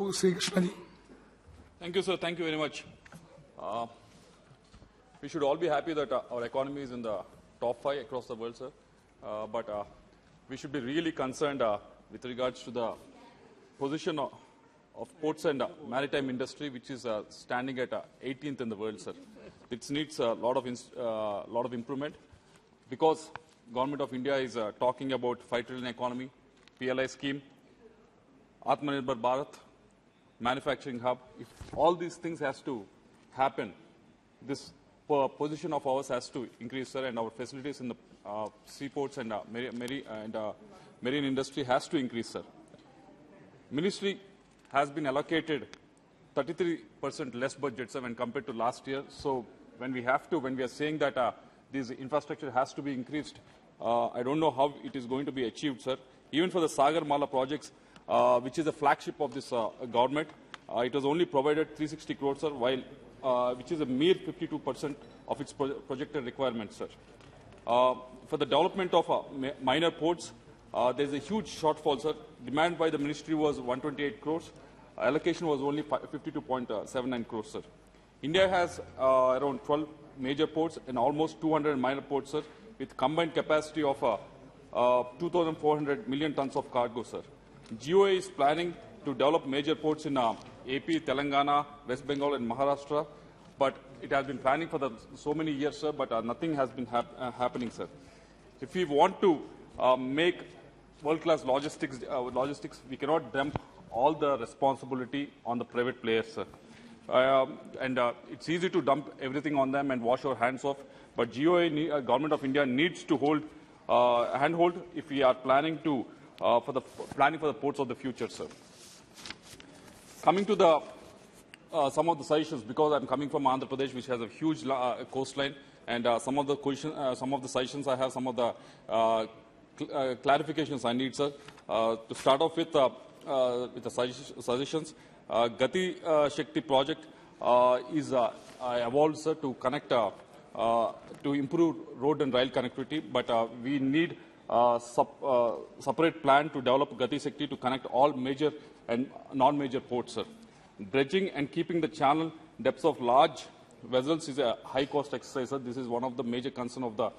Krishna. Thank you, sir. Thank you very much. We should all be happy that our economy is in the top 5 across the world, sir. But we should be really concerned with regards to the position of ports and maritime industry, which is standing at 18th in the world, sir. It needs a lot of improvement because Government of India is talking about 5 trillion economy, PLI scheme, Atmanirbhar Bharat, manufacturing hub. If all these things has to happen, this position of ours has to increase, sir, and our facilities in the seaports and marine industry has to increase, sir. Ministry has been allocated 33% less budget, sir, when compared to last year. So when we are saying that this infrastructure has to be increased, I don't know how it is going to be achieved, sir. Even for the Sagar Mala projects, which is a flagship of this government, it was only provided 360 crores, sir, while which is a mere 52% of its projected requirements, sir. For the development of minor ports, there is a huge shortfall, sir. Demand by the ministry was 128 crores. Allocation was only 52.79 crores, sir. India has around 12 major ports and almost 200 minor ports, sir, with combined capacity of 2,400 million tons of cargo, sir. GOA is planning to develop major ports in AP, Telangana, West Bengal and Maharashtra, but it has been planning for so many years, sir, but nothing has been happening, sir. If we want to make world-class logistics, we cannot dump all the responsibility on the private players, sir. It's easy to dump everything on them and wash our hands off, but GOA, Government of India, needs to hold handhold if we are planning to for the ports of the future, sir. Coming to the some of the suggestions, because I'm coming from Andhra Pradesh, which has a huge coastline, and some of the suggestions I have, some of the clarifications I need, sir. To start off with the suggestions, Gati Shakti project is evolved, sir, to connect to improve road and rail connectivity, but we need separate plan to develop Gati Shakti to connect all major and non-major ports, sir. Dredging and keeping the channel depths of large vessels is a high-cost exercise, sir. This is one of the major concerns of the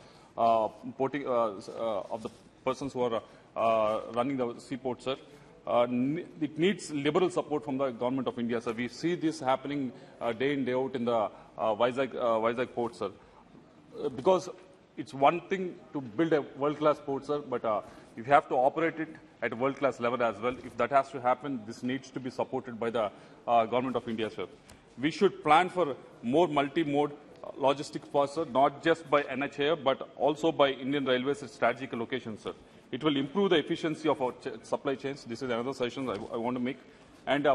persons who are running the seaport, sir. It needs liberal support from the Government of India, sir. We see this happening day in, day out in the Vizag port, sir. Because it's one thing to build a world-class port, sir, but if you have to operate it at a world-class level as well, if that has to happen, this needs to be supported by the Government of India, sir. We should plan for more multi-mode logistics parks, sir, not just by NHAI, but also by Indian Railways at strategic locations, sir. It will improve the efficiency of our supply chains. This is another suggestion I want to make. And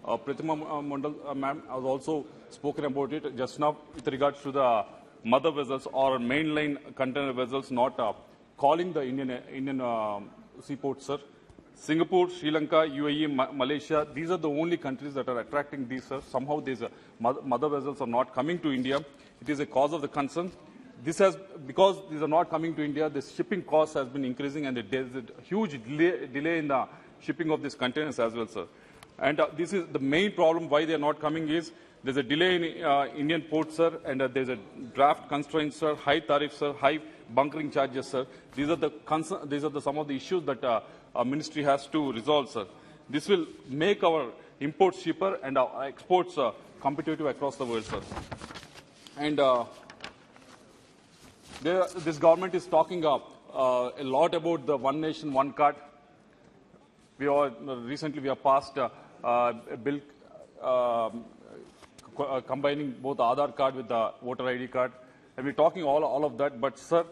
Pratima Mandal, ma'am, has also spoken about it just now with regards to the mother vessels or mainline container vessels not calling the Indian seaports, sir. Singapore, Sri Lanka, UAE, Malaysia, these are the only countries that are attracting these, sir. Somehow these mother vessels are not coming to India. It is a cause of the concern. Because these are not coming to India, the shipping cost has been increasing and there is a huge delay in the shipping of these containers as well, sir. And this is the main problem why they are not coming is there's a delay in Indian ports, sir, and there's a draft constraints, sir, high tariffs, sir, high bunkering charges, sir. These are some of the issues that our ministry has to resolve, sir. This will make our imports cheaper and our exports competitive across the world, sir. And this government is talking a lot about the one nation, one card. Recently we have passed a bill combining both Aadhaar card with the voter ID card. And we're talking all of that. But, sir,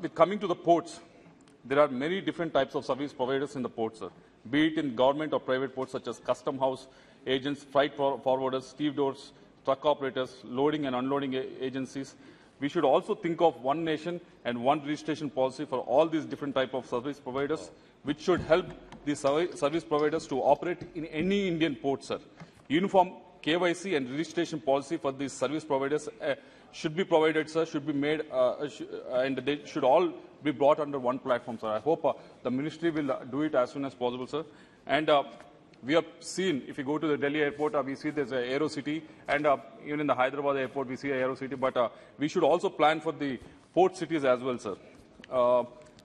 with coming to the ports, there are many different types of service providers in the ports, sir. Be it in government or private ports such as custom house agents, freight forwarders, stevedores, truck operators, loading and unloading agencies. We should also think of one nation and one registration policy for all these different types of service providers, which should help these service providers to operate in any Indian port, sir. Uniform KYC and registration policy for these service providers should be provided, sir, should be made, and they should all be brought under one platform, sir. I hope the ministry will do it as soon as possible, sir. And We have seen, if you go to the Delhi airport, we see there's a Aero City, and even in the Hyderabad airport, we see a Aero City, but we should also plan for the port cities as well, sir.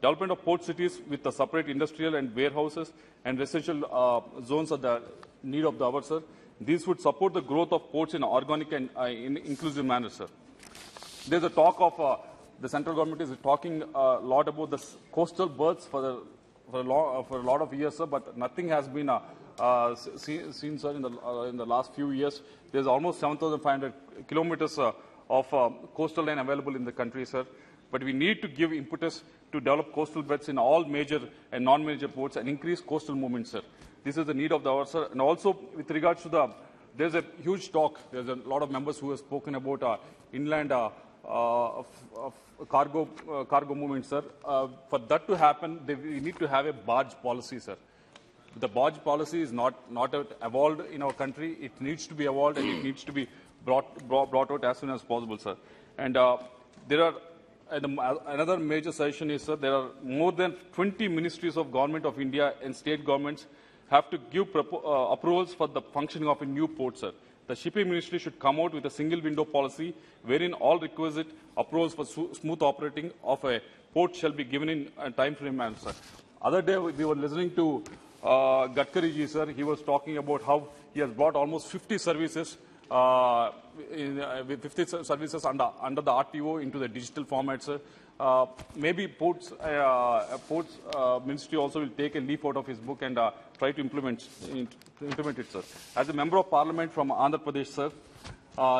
Development of port cities with the separate industrial and warehouses and residential zones are the need of the hour, sir. These would support the growth of ports in an organic and in inclusive manner, sir. There's a talk of the central government is talking a lot about the coastal berths for a lot of years, sir, but nothing has been seen, sir, in the last few years. There's almost 7,500 kilometers of coastal line available in the country, sir. But we need to give impetus to develop coastal belts in all major and non-major ports and increase coastal movement, sir. This is the need of the hour, sir. And also, with regards to there's a huge talk. There's a lot of members who have spoken about inland cargo movement, sir. For that to happen, we need to have a barge policy, sir. The barge policy is not evolved in our country. It needs to be evolved and it needs to be brought out as soon as possible, sir. And another major suggestion is, sir, there are more than 20 ministries of government of India and state governments have to give approvals for the functioning of a new port, sir. The shipping ministry should come out with a single window policy wherein all requisite approvals for smooth operating of a port shall be given in a time frame manner, sir. Other day we were listening to Gadkari ji, sir. He was talking about how he has brought almost 50 services with 50 services under the RTO into the digital format, sir. Maybe ports ministry also will take a leaf out of his book and try to implement it, sir. As a member of parliament from Andhra Pradesh, sir,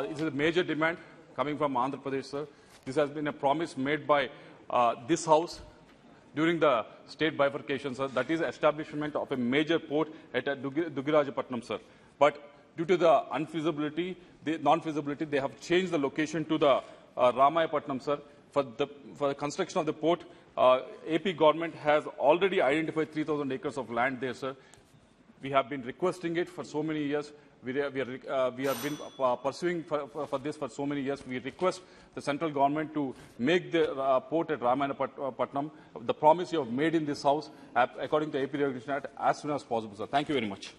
it is a major demand coming from Andhra Pradesh, sir. This has been a promise made by this house during the state bifurcation, sir. That is establishment of a major port at Dugirajapatnam, sir. But due to the non-feasibility, they have changed the location to the Ramayapatnam, sir. For the construction of the port, AP government has already identified 3,000 acres of land there, sir. We have been requesting it for so many years. We have been pursuing for this for so many years. We request the central government to make the port at Ramayapatnam the promise you have made in this house, according to AP Regulation Act, as soon as possible, sir. Thank you very much.